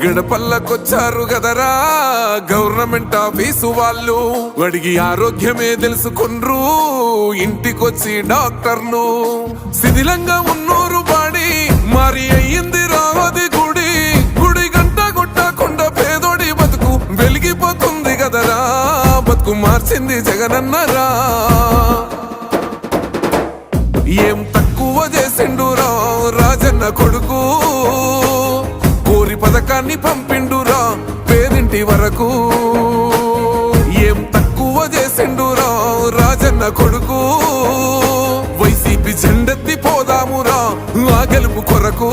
గడపల్లకొచ్చారు గదరా government office వాళ్ళు, అడిగి ఆరోగ్యమే తెలుసుకుండ్రు ఇంటికొచ్చి డాక్టర్ను. శిథిలంగా ఉన్నోరు బాడి మరి అయ్యింది రావది గుడి, గుడి గంట కొట్టకుండా పేదోడి బతుకు వెలిగిపోతుంది గదరా, బతుకు మార్చింది జగనన్నరా. ఏం తక్కువ చేసిండురా రాజన్న కొడుకు, కోరి పథకాన్ని పంపిండురా పేదింటి వరకు. ఏం తక్కువ చేసిండురా రాజన్న కొడుకు, వైసీపీ జెండెత్తి పోదామురా ఆ గెలుపు కొరకు.